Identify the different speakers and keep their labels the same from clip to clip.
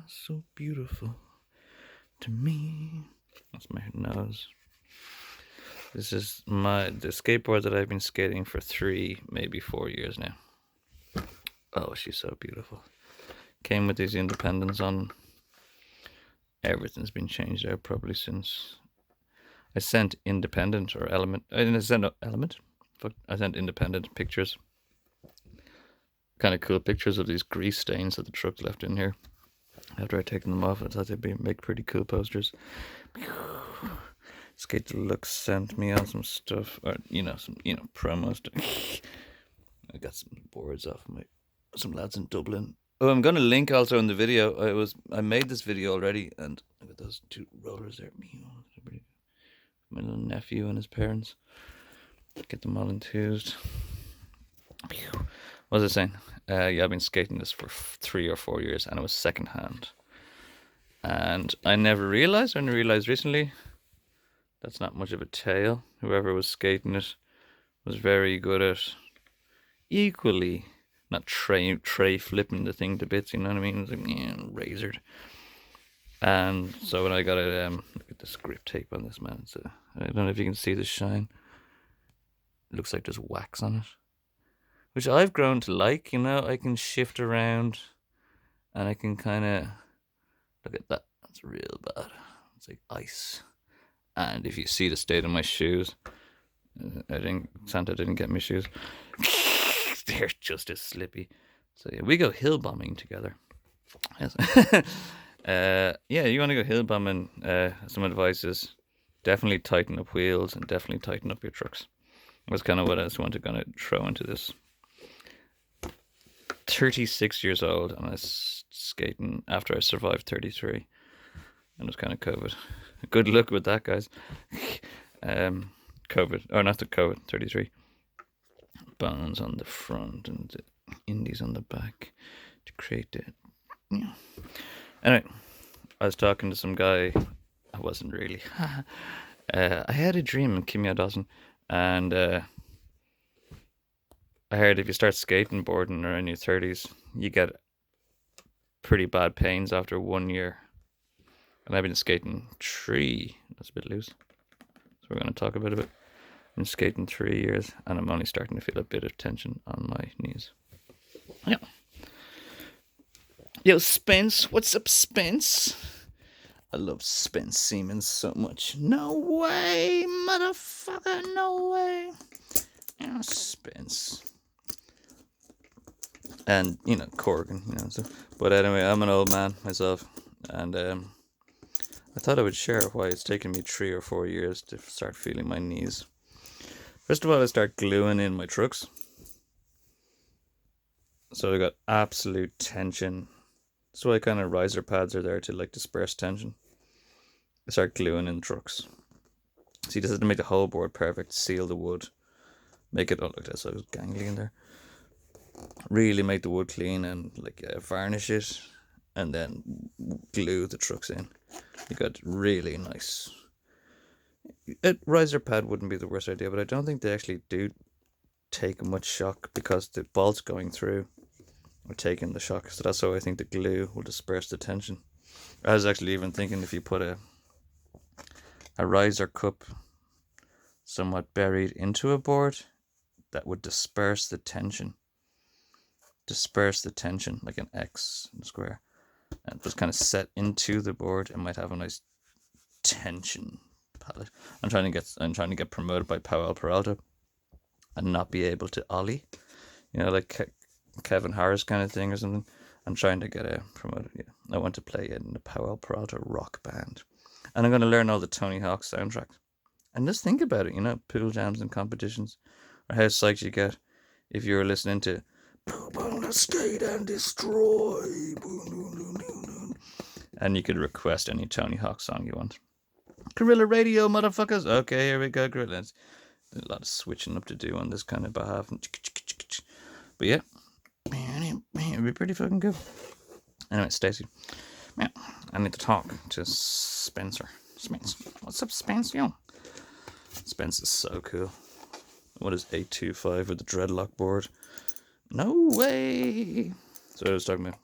Speaker 1: so beautiful to me. That's my nose. This is the skateboard that I've been skating for 3, maybe 4 years now. Oh, she's so beautiful. Came with these independents on. Everything's been changed out probably since I sent independent or element. I didn't send element. Fuck, I sent independent pictures. Kind of cool pictures of these grease stains that the truck left in here. After I'd taken them off, I thought they'd make pretty cool posters. Skate Deluxe sent me on some stuff, or some promo stuff. I got some boards off some lads in Dublin. Oh, I'm gonna link also in the video. I made this video already, and look at those 2 rollers there. My little nephew and his parents. Get them all enthused. What was I saying? Yeah, I've been skating this for 3 or 4 years, and it was secondhand. And I never realized, I only realized recently, that's not much of a tale. Whoever was skating it was very good at equally not tray flipping the thing to bits, you know what I mean? It's like, razored. And so when I got it, look at this grip tape on this, man. I don't know if you can see the shine. It looks like there's wax on it, which I've grown to like. I can shift around, and I can kind of look at that. That's real bad. It's like ice. And if you see the state of my shoes, Santa didn't get me shoes. They're just as slippy. So yeah, we go hill bombing together. Yes. Yeah, you want to go hill bombing? Some advice is definitely tighten up wheels and definitely tighten up your trucks. That's kind of what I just want to kind of throw into this. 36 years old, and I was skating after I survived 33, and it was kind of COVID. Good luck with that, guys. COVID, or not the COVID, 33. Bones on the front and the indies on the back to create the. Anyway, I was talking to some guy. I wasn't really. I had a dream, Kimia Dawson, and I heard if you start skating boarding or in your 30s, you get pretty bad pains after 1 year. And I've been skating 3. That's a bit loose. So we're going to talk about it a bit. I've been skating 3 years, and I'm only starting to feel a bit of tension on my knees. Yeah. Yo, Spence. What's up, Spence? I love Spence Siemens so much. No way, motherfucker. No way. Yeah, Spence. And, Corgan, so. But anyway, I'm an old man myself, and I thought I would share why it's taken me 3 or 4 years to start feeling my knees. First of all, I start gluing in my trucks. So I got absolute tension. That's why kind of riser pads are there to disperse tension. I start gluing in trucks. See, this is to make the whole board perfect, seal the wood, make it, look, that's so gangly in there. Really make the wood clean and varnish it, and then glue the trucks in. You got really nice. A riser pad wouldn't be the worst idea, but I don't think they actually do take much shock because the bolts going through are taking the shock. So that's why I think the glue will disperse the tension. I was actually even thinking if you put a riser cup somewhat buried into a board, that would disperse the tension. Disperse the tension like an X in a square, and just kind of set into the board. It might have a nice tension palette. I'm trying to get promoted by Powell Peralta and not be able to ollie, like Kevin Harris kind of thing or something. I'm trying to get promoted. Yeah, I want to play in the Powell Peralta rock band, and I'm going to learn all the Tony Hawk soundtracks. And just think about it, pool jams and competitions, or how psyched you get if you were listening to Boom, boom, let's skate and destroy. Boom, boom, boom, boom, boom. And you could request any Tony Hawk song you want. Guerrilla Radio, motherfuckers. Okay, here we go, Guerrilla. There's a lot of switching up to do on this kind of behalf. But yeah, it'd be pretty fucking good. Anyway, Stacey. Yeah, I need to talk to Spencer. Spence. What's up, Spence? Yo. Spence is so cool. What is 825 with the dreadlock board? No way. So I was talking about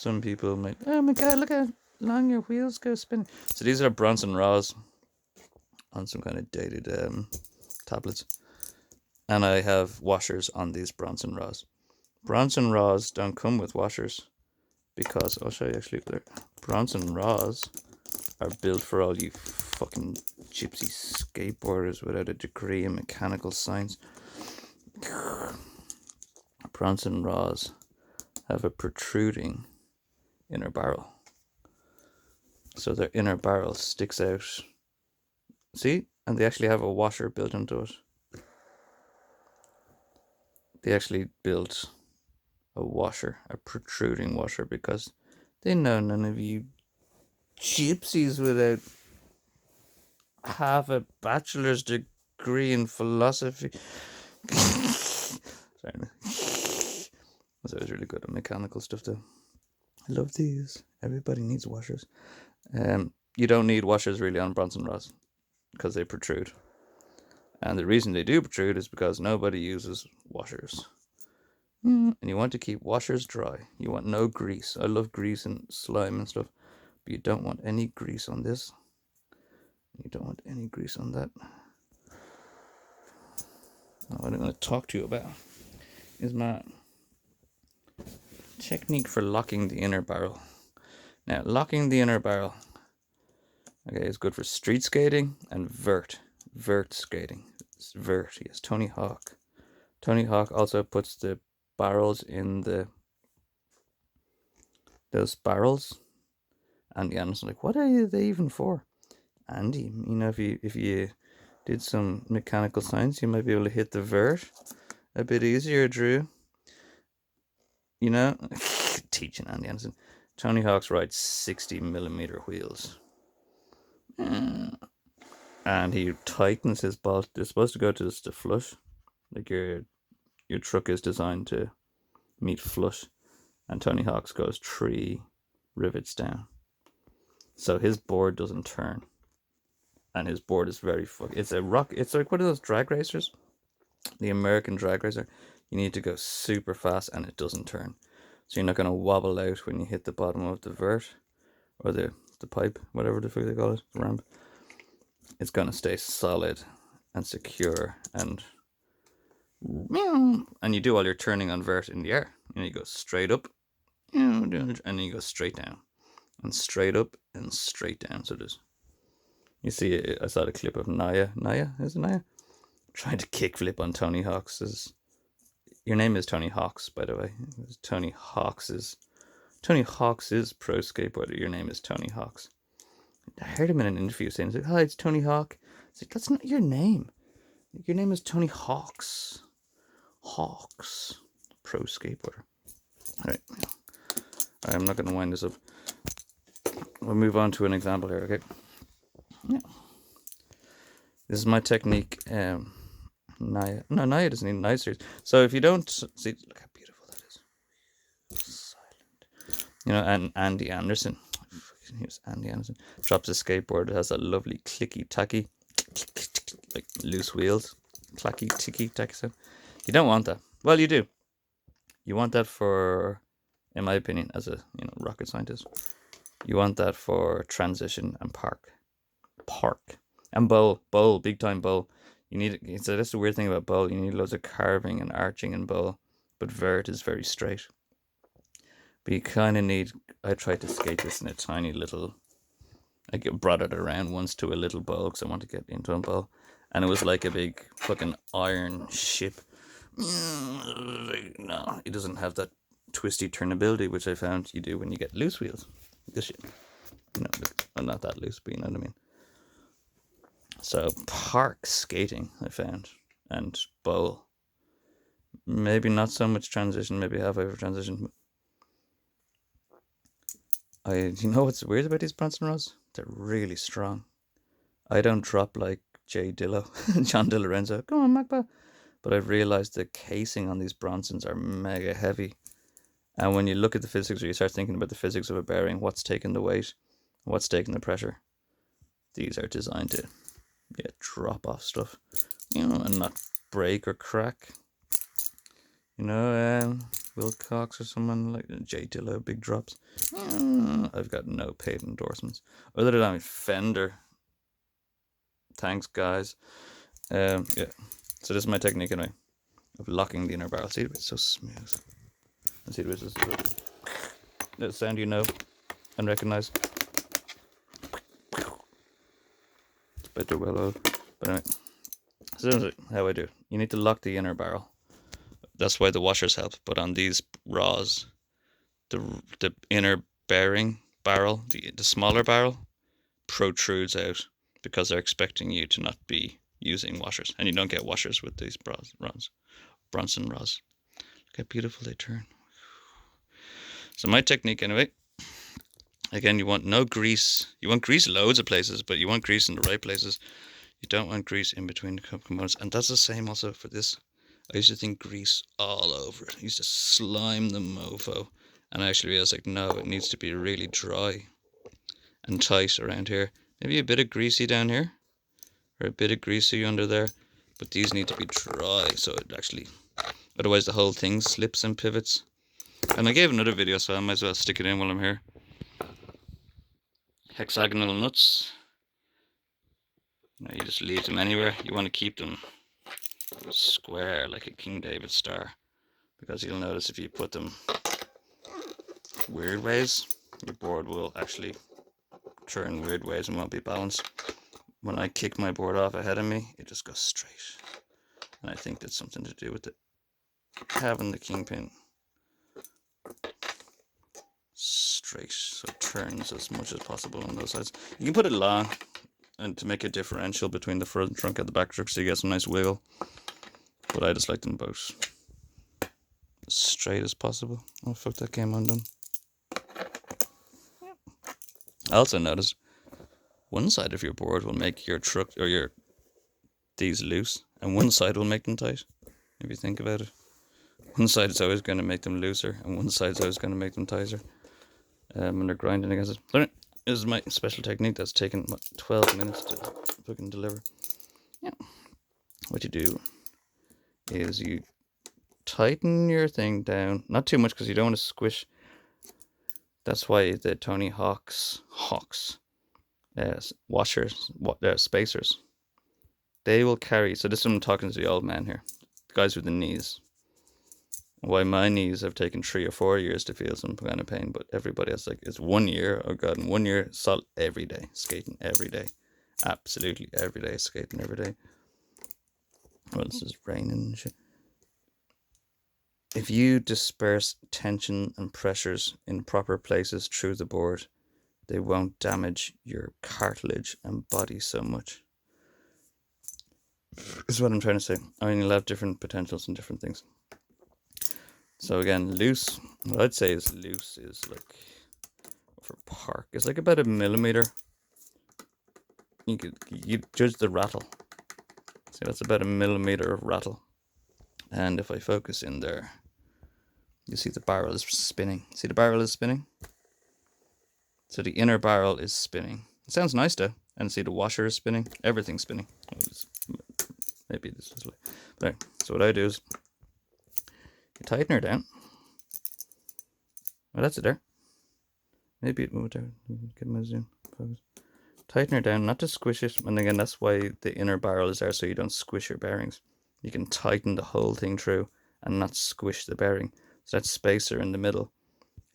Speaker 1: some people might, oh my god, look how long your wheels go spinning. So these are Bronson Raws on some kind of dated tablets. And I have washers on these Bronson Raws. Bronson Raws don't come with washers because, I'll show you actually there. Bronson Raws are built for all you fucking gypsy skateboarders without a degree in mechanical science. Bronson Raws have a protruding inner barrel. So their inner barrel sticks out. See? And they actually have a washer built into it. They actually built a washer, a protruding washer, because they know none of you gypsies without half a bachelor's degree in philosophy. Sorry. I was really good at mechanical stuff though. I love these. Everybody needs washers. You don't need washers really on Bronson Rods because they protrude. And the reason they do protrude is because nobody uses washers. And you want to keep washers dry. You want no grease. I love grease and slime and stuff. But you don't want any grease on this. You don't want any grease on that. Now, what I'm going to talk to you about is my technique for locking the inner barrel. Now, locking the inner barrel, okay, is good for street skating and vert skating. It's vert, yes, Tony Hawk. Tony Hawk also puts the barrels in those barrels. Andy Anderson, like, what are they even for? Andy, you know, if you did some mechanical science, you might be able to hit the vert a bit easier, Drew. You know, teaching Andy Anderson. Tony Hawk's rides 60mm wheels. And he tightens his bolt. They're supposed to go to the flush. Like your truck is designed to meet flush. And Tony Hawk's goes 3 rivets down. So his board doesn't turn. And his board is very it's like one of those drag racers. The American drag racer. You need to go super fast and it doesn't turn. So you're not going to wobble out when you hit the bottom of the vert. Or the pipe, whatever the fuck they call it, the ramp. It's going to stay solid and secure and you do all your turning on vert in the air. And you go straight up and then you go straight down. And straight up and straight down. So there's, you see, I saw the clip of Naya, is it Naya? Trying to kickflip on Tony Hawk's. Your name is Tony Hawk's, by the way. Tony Hawk's is pro skateboarder. Your name is Tony Hawk's. I heard him in an interview saying, like, "Hi, it's Tony Hawk." It's like, that's not your name. Your name is Tony Hawk's. Hawk's, pro skateboarder. All right, I'm not going to wind this up. We'll move on to an example here, okay? Yeah. This is my technique. Naya doesn't need Naya series. So if you don't see, look how beautiful that is. Silent. You know, and Andy Anderson. Here's Andy Anderson. Drops a skateboard. It has a lovely clicky tacky, like loose wheels, clacky ticky tacky sound. You don't want that. Well, you do. You want that for, in my opinion, as a rocket scientist, you want that for transition and park, and bowl, big time bowl. You need, so that's the weird thing about bowl. You need loads of carving and arching in bowl, but vert is very straight. But you kind of need, I tried to skate this in a tiny little, I brought it around once to a little bowl because I want to get into a bowl. And it was like a big fucking iron ship. No, it doesn't have that twisty turnability, which I found you do when you get loose wheels. This shit. No, well, not that loose, but you know what I mean. So park skating, I found, and bowl. Maybe not so much transition, maybe halfway for transition. You know what's weird about these Bronson rods? They're really strong. I don't drop like John DiLorenzo. Come on, Macba. But I've realized the casing on these Bronsons are mega heavy. And when you look at the physics, or you start thinking about the physics of a bearing, what's taking the weight, what's taking the pressure, these are designed to drop off stuff, and not break or crack. Wilcox or someone like J Dillo, big drops. I've got no paid endorsements other than Fender. Thanks, guys. Yeah. So this is my technique anyway of locking the inner barrel. See, it's so smooth. And see, this is the sound you know and recognize. It's better well oiled. But anyway, so this is how I do it. You need to lock the inner barrel. That's why the washers help. But on these raws, the inner bearing barrel, the smaller barrel, protrudes out because they're expecting you to not be using washers, and you don't get washers with these Bronson rods. Look how beautiful they turn. So my technique anyway, again, you want no grease. You want grease loads of places, but you want grease in the right places. You don't want grease in between the components. And that's the same also for this. I used to think grease all over it. I used to slime the mofo, and I actually realized like, no, it needs to be really dry and tight around here. Maybe a bit of greasy down here, or a bit of greasy under there, but these need to be dry so it actually, otherwise the whole thing slips and pivots. And I gave another video, so I might as well stick it in while I'm here. Hexagonal nuts. You just leave them anywhere. You want to keep them square like a King David star, because you'll notice if you put them weird ways, your board will actually turn weird ways and won't be balanced. When I kick my board off ahead of me, it just goes straight. And I think that's something to do with it. Having the kingpin straight so it turns as much as possible on those sides. You can put it long and to make a differential between the front trunk and the back trunk so you get some nice wiggle. But I just like them both as straight as possible. Oh fuck, that came undone. I also noticed one side of your board will make your truck or these loose, and one side will make them tight. If you think about it, one side is always going to make them looser, and one side is always going to make them tighter. When they're grinding against it. So this is my special technique that's taken 12 minutes to fucking deliver. Yeah. What you do is you tighten your thing down, not too much because you don't want to squish. That's why the Tony Hawk's washers, spacers, they will carry. So this is what I'm talking to the old man here, the guys with the knees. Why my knees have taken 3 or 4 years to feel some kind of pain, but everybody else, like, it's 1 year. Oh god, in 1 year, solid every day, skating every day, absolutely every day, skating every day. Well, this is raining and shit. If you disperse tension and pressures in proper places through the board, they won't damage your cartilage and body so much. This is what I'm trying to say. I mean, you'll have different potentials and different things. So again, loose, what I'd say is loose is like, for park, it's like about 1 millimeter. You judge the rattle. See, that's about 1 millimeter of rattle. And if I focus in there, you see the barrel is spinning. See the barrel is spinning? So the inner barrel is spinning. It sounds nice though. And see the washer is spinning. Everything's spinning. Maybe this is like, but anyway, so what I do is you tighten her down. Well, that's it there. Maybe it moved down. Get my zoom. Focus. Tighten her down, not to squish it. And again, that's why the inner barrel is there, so you don't squish your bearings. You can tighten the whole thing through and not squish the bearing. So that spacer in the middle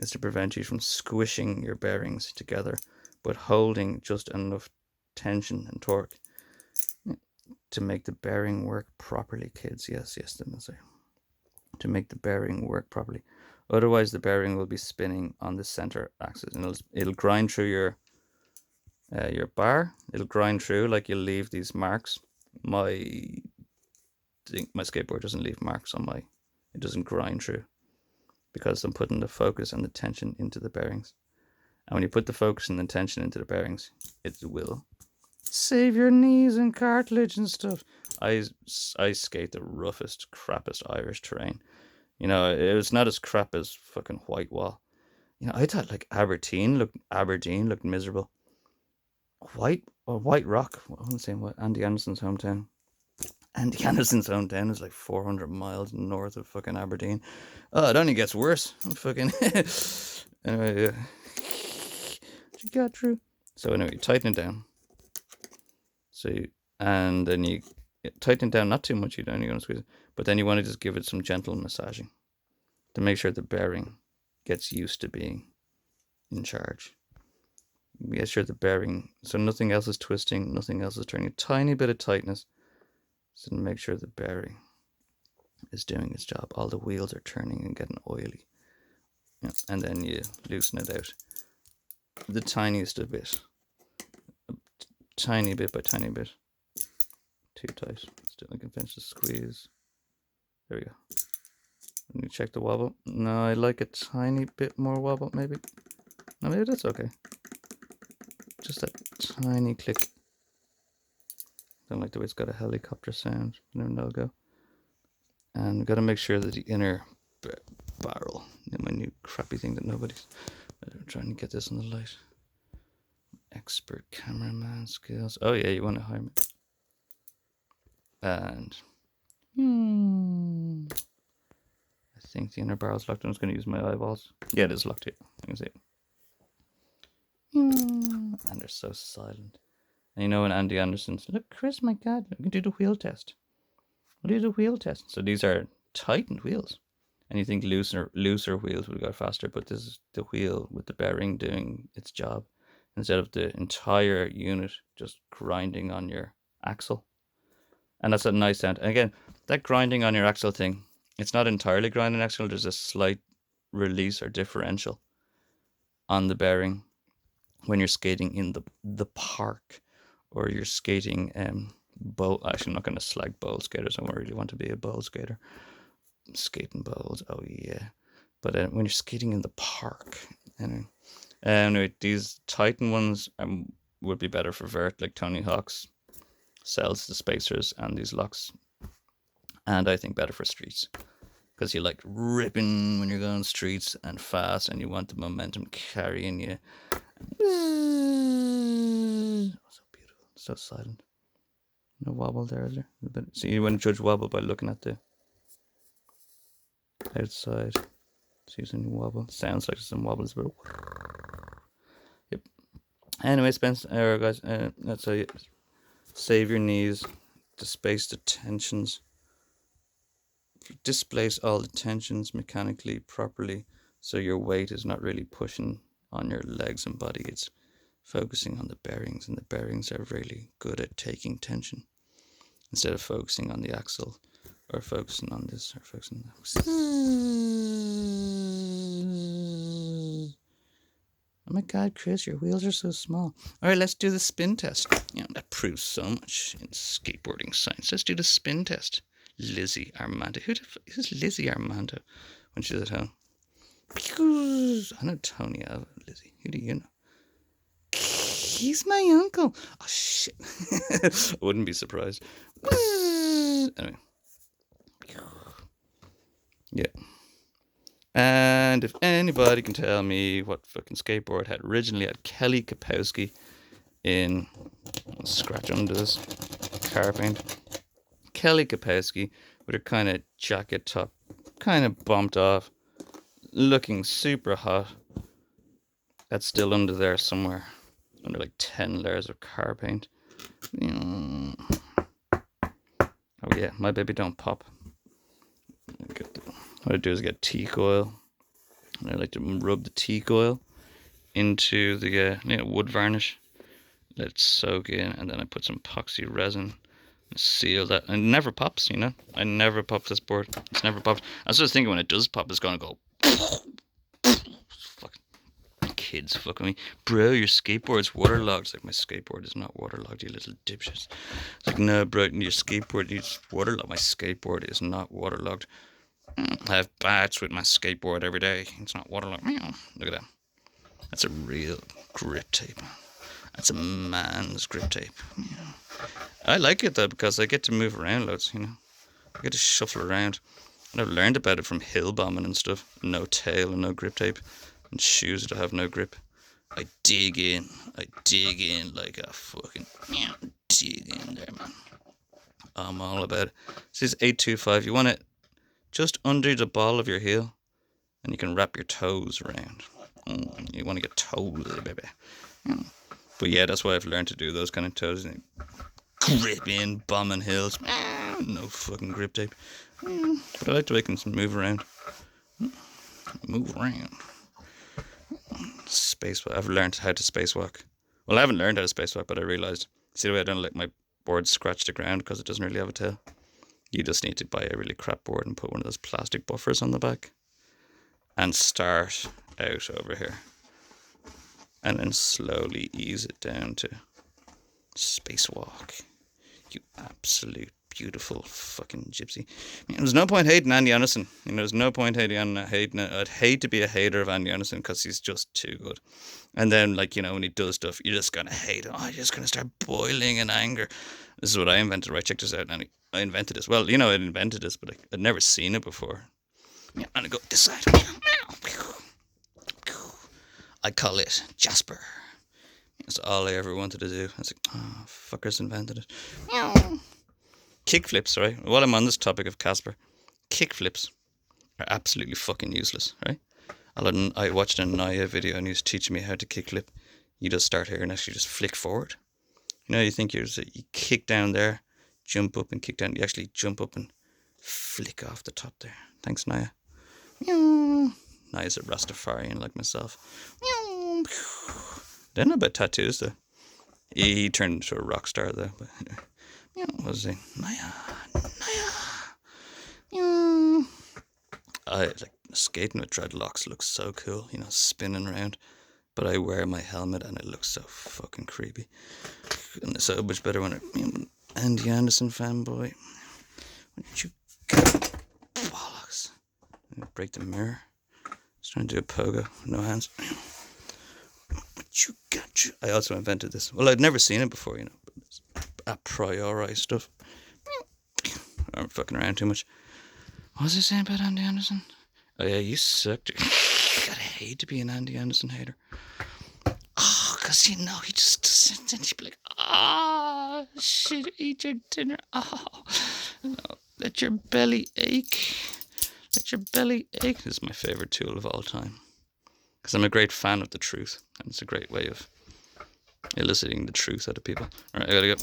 Speaker 1: is to prevent you from squishing your bearings together, but holding just enough tension and torque to make the bearing work properly, kids. Yes, to make the bearing work properly. Otherwise, the bearing will be spinning on the center axis, and it'll grind through your bar. It'll grind through, like you'll leave these marks. My skateboard doesn't leave marks on it doesn't grind through, because I'm putting the focus and the tension into the bearings. And when you put the focus and the tension into the bearings, it will save your knees and cartilage and stuff. I skate the roughest, crappiest Irish terrain. You know, it was not as crap as fucking Whitewall. You know, I thought like Aberdeen looked miserable. White Rock, I'm saying what, Andy Anderson's hometown. Andy Anderson's hometown is like 400 miles north of fucking Aberdeen. Oh, it only gets worse. Fucking. Anyway, what you got, Drew? So anyway, you tighten it down. So and then you tighten it down, not too much. You don't. You're gonna squeeze it, but then you want to just give it some gentle massaging to make sure the bearing gets used to being in charge. Make sure the bearing, so nothing else is twisting, nothing else is turning. A tiny bit of tightness, so make sure the bearing is doing its job. All the wheels are turning and getting oily. Yeah. And then you loosen it out the tiniest of bit, tiny bit by tiny bit. Too tight. Still, I can finish the squeeze. There we go. And you check the wobble. No, I like a tiny bit more wobble, maybe. No, maybe that's okay. Just that tiny click. Don't like the way it's got a helicopter sound. Never know, go. And got to make sure that the inner barrel, my new crappy thing that nobody's. I'm trying to get this in the light. Expert cameraman skills. Oh yeah, you want to hire me. And I think the inner barrel's locked. I'm just going to use my eyeballs. Yeah, it is locked here. I can see it. And they're so silent. And you know when Andy Anderson's, look, Chris, my God, we can do the wheel test. We'll do the wheel test. So these are tightened wheels. And you think looser wheels would go faster, but this is the wheel with the bearing doing its job instead of the entire unit just grinding on your axle. And that's a nice sound. And again, that grinding on your axle thing, it's not entirely grinding axle. There's a slight release or differential on the bearing when you're skating in the park, or you're skating bowl. Actually, I'm not going to slag bowl skaters. I don't really want to be a bowl skater. Skating bowls, oh yeah. But when you're skating in the park, anyway, these Titan ones would be better for vert, like Tony Hawk's sells the spacers and these locks, and I think better for streets because you like ripping when you're going streets and fast, and you want the momentum carrying you. Oh, so beautiful, so silent. No wobble there, is there? So you wouldn't judge wobble by looking at the outside. See some wobble. Sounds like some wobbles, but yep. Anyway, Spencer, guys, that's how you save your knees, displace the tensions, displace all the tensions mechanically properly, so your weight is not really pushing on your legs and body. It's focusing on the bearings, and the bearings are really good at taking tension instead of focusing on the axle or focusing on this or focusing on that. Oh my God, Chris, your wheels are so small. All right, let's do the spin test. That proves so much in skateboarding science. Let's do the spin test. Lizzie Armando. Who's Lizzie Armando when she's at home? I know Tony Alva. Lizzie. Who do you know? He's my uncle. Oh, shit. I wouldn't be surprised. Anyway. Yeah. And if anybody can tell me what fucking skateboard had originally had Kelly Kapowski in, scratch under this car paint, Kelly Kapowski with her kind of jacket top, kind of bumped off, looking super hot. That's still under there somewhere, under like 10 layers of car paint. Oh yeah, my baby don't pop. What I do is get teak oil, and I like to rub the teak oil into the wood varnish, let it soak in, and then I put some epoxy resin and seal that. And it never pops, I never pop this board. It's never popped. I was just thinking when it does pop, it's gonna go. Fucking kids fucking me, bro. Your skateboard's waterlogged. It's like, my skateboard is not waterlogged, you little dipshits. It's like, no, bro, your skateboard needs waterlogged. My skateboard is not waterlogged. I have bats with my skateboard every day. It's not waterlogged. Look at that. That's a real grip tape. That's a man's grip tape. I like it though because I get to move around loads. I get to shuffle around. And I've learned about it from hill bombing and stuff. No tail and no grip tape, and shoes that have no grip. I dig in like a fucking dig in there, man. I'm all about it. This is 825. You want it just under the ball of your heel, and you can wrap your toes around. You want to get toes, baby. But yeah, that's why I've learned to do those kind of toes. Grip in, bombing hills. No fucking grip tape. But I like the way I can move around. Move around. Spacewalk. I've learned how to spacewalk. Well, I haven't learned how to spacewalk, but I realised. See the way I don't let my board scratch the ground because it doesn't really have a tail? You just need to buy a really crap board and put one of those plastic buffers on the back. And start out over here. And then slowly ease it down to spacewalk. You absolute beautiful fucking gypsy. I mean, there's no point hating Andy Anderson. There's no point hating it. I'd hate to be a hater of Andy Anderson because he's just too good. And then, when he does stuff, you're just gonna hate him. You're just gonna start boiling in anger. This is what I invented, right? Check this out, Andy. I invented this. Well, I invented this, but I'd never seen it before. And I go this side. I call it Jasper. That's all I ever wanted to do. I was like, fuckers invented it. Kickflips, right? While I'm on this topic of Casper, kickflips are absolutely fucking useless, right? I watched a Naya video and he was teaching me how to kickflip. You just start here and actually just flick forward. You think you kick down there, jump up and kick down. You actually jump up and flick off the top there. Thanks, Naya. Naya's a Rastafarian like myself. Don't know about tattoos though. He turned into a rock star though. But what was he? Naya. I like skating with dreadlocks looks so cool. Spinning around. But I wear my helmet and it looks so fucking creepy. And it's so much better when I'm Andy Anderson fanboy. What you got? Bollocks. Break the mirror. Just trying to do a pogo. No hands. What you got? I also invented this. Well, I'd never seen it before, but it's a priori stuff. I'm fucking around too much. What was I saying about Andy Anderson? Oh yeah, you sucked. God, I hate to be an Andy Anderson hater. Because he just doesn't. And he'd be like, shit, eat your dinner. No, let your belly ache. Let your belly ache. This is my favorite tool of all time. Because I'm a great fan of the truth. And it's a great way of eliciting the truth out of people. Alright, I gotta go.